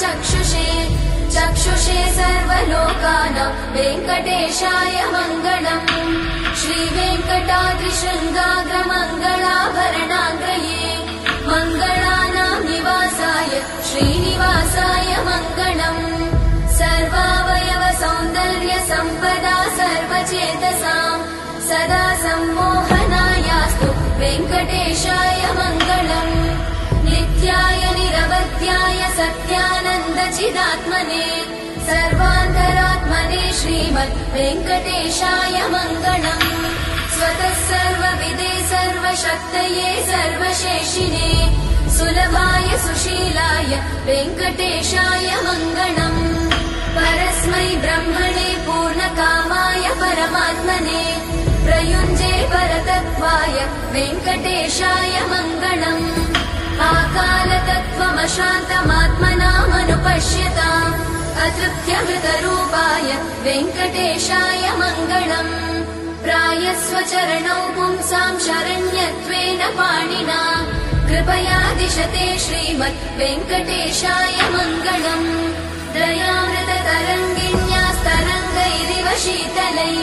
चक्षुषे चक्षुषे सर्वलोकानां वेङ्कटेशाय मङ्गलम्। श्रीवेङ्कटाद्रिशृङ्गाग्रमङ्गलाभरणाग्रये मङ्गलानां निवासाय श्रीनिवासाय मङ्गलम्। सर्वावयव सौन्दर्य सम्पदा सर्वचेतसां सदा सम्मोहनायास्तु वेङ्कटेशाय मङ्गलम्। नित्याय निरवध्याय सत्यानन्दचिदात्मने सर्वान्तरात्मने श्रीमद् वेङ्कटेशाय मङ्गलम्। स्वतः सर्वविदे सर्वशक्तये सर्वशेषिने सुलभाय सुशीलाय वेङ्कटेशाय मङ्गलम्। परस्मै ब्रह्मणे पूर्णकामाय परमात्मने प्रयुञ्जे परतत्त्वाय वेङ्कटेशाय मङ्गलम्। आकालतत्त्वमशान्तमात्मनामनुपश्यताम् अतृप्त्यमृतरूपाय वेङ्कटेशाय मङ्गलम्। प्रायस्वचरणौ पुंसां शरण्यत्वेन पाणिना कृपया दिशते श्रीमद् वेङ्कटेशाय मङ्गलम्। दयामृततरङ्गिण्यास्तरङ्गैरिव शीतलैः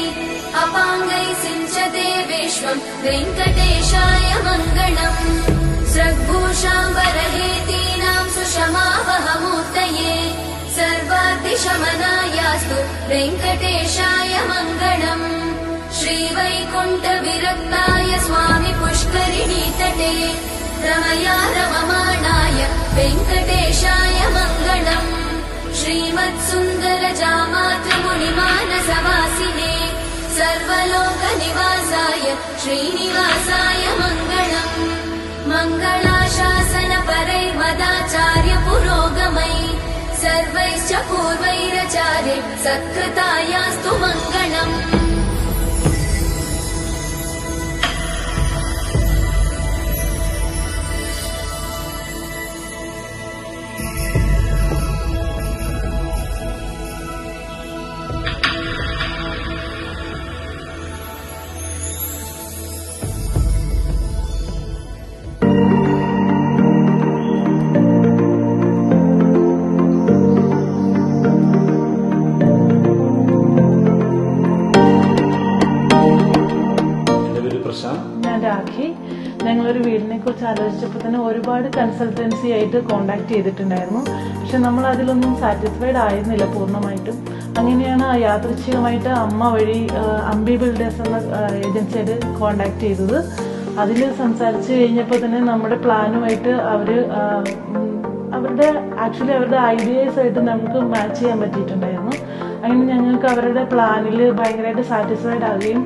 अपाङ्गैः सिञ्चते विश्वम् वेङ्कटेशाय मङ्गलम्। स्रग्भूषाम्बरहेतीनां सुषमावहमूर्तये सर्वाद्रिशमनायास्तु वेङ्कटेशाय मङ्गलम्। श्रीवैकुण्ठविरक्ताय स्वामि पुष्करिणीतटे रमया रममाणाय वेङ्कटेशाय मङ्गलम्। श्रीमत्सुन्दरजामातृमुनिमानसवासिने सर्वलोकनिवासाय श्रीनिवासाय मङ्गलम्। मङ्गलाशासनपरैर्मदाचार्य पुरोगमैः सर्वैश्च पूर्वैराचार्य सत्कृतायास्तु मङ्गलम्। ഞാൻ രാഖി. ഞങ്ങളൊരു വീടിനെ കുറിച്ച് ആലോചിച്ചപ്പോൾ തന്നെ ഒരുപാട് കൺസൾട്ടൻസി ആയിട്ട് കോണ്ടാക്ട് ചെയ്തിട്ടുണ്ടായിരുന്നു. പക്ഷെ നമ്മൾ അതിലൊന്നും സാറ്റിസ്ഫൈഡ് ആയിരുന്നില്ല പൂർണ്ണമായിട്ടും. അങ്ങനെയാണ് യാദൃച്ഛികമായിട്ട് അമ്മ വഴി അംബി ബിൽഡേഴ്സ് എന്ന ഏജൻസിയായിട്ട് കോണ്ടാക്ട് ചെയ്തത്. അതിൽ സംസാരിച്ച് കഴിഞ്ഞപ്പോൾ തന്നെ നമ്മുടെ പ്ലാനുമായിട്ട് അവരുടെ ഐഡിയാസ് ആയിട്ട് നമുക്ക് മാച്ച് ചെയ്യാൻ പറ്റിയിട്ടുണ്ടായിരുന്നു. അങ്ങനെ ഞങ്ങൾക്ക് അവരുടെ പ്ലാനിൽ ഭയങ്കരമായിട്ട് സാറ്റിസ്ഫൈഡ് ആവുകയും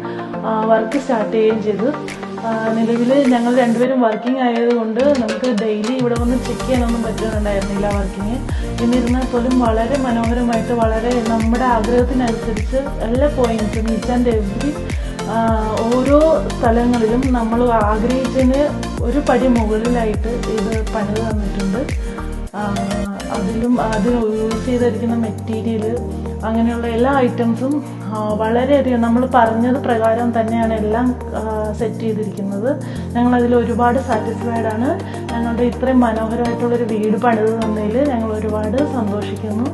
വർക്ക് സ്റ്റാർട്ട് ചെയ്യുകയും ചെയ്തു. നിലവിൽ ഞങ്ങൾ രണ്ടുപേരും വർക്കിംഗ് ആയതുകൊണ്ട് നമുക്ക് ഡെയിലി ഇവിടെ വന്ന് ചെക്ക് ചെയ്യാനൊന്നും പറ്റുന്നുണ്ടായിരുന്നില്ല വർക്കിങ്. എന്നിരുന്നാൽ പോലും വളരെ മനോഹരമായിട്ട് വളരെ നമ്മുടെ ആഗ്രഹത്തിനനുസരിച്ച് എല്ലാ പോയിന്റ്സും ഈച്ച് ആൻഡ് എവറി ഓരോ സ്ഥലങ്ങളിലും നമ്മൾ ആഗ്രഹിച്ചതിന് ഒരു പടി മുകളിലായിട്ട് ഇത് പണിത് തന്നിട്ടുണ്ട്. അതിൽ യൂസ് ചെയ്തിരിക്കുന്ന മെറ്റീരിയൽ അങ്ങനെയുള്ള എല്ലാ ഐറ്റംസും വളരെയധികം നമ്മൾ പറഞ്ഞത് പ്രകാരം തന്നെയാണ് എല്ലാം സെറ്റ് ചെയ്തിരിക്കുന്നത്. ഞങ്ങളതിൽ ഒരുപാട് സാറ്റിസ്ഫൈഡ് ആണ്. ഞങ്ങളുടെ ഇത്രയും മനോഹരമായിട്ടുള്ളൊരു വീട് പണിത് തന്നതിൽ ഞങ്ങൾ ഒരുപാട് സന്തോഷിക്കുന്നു.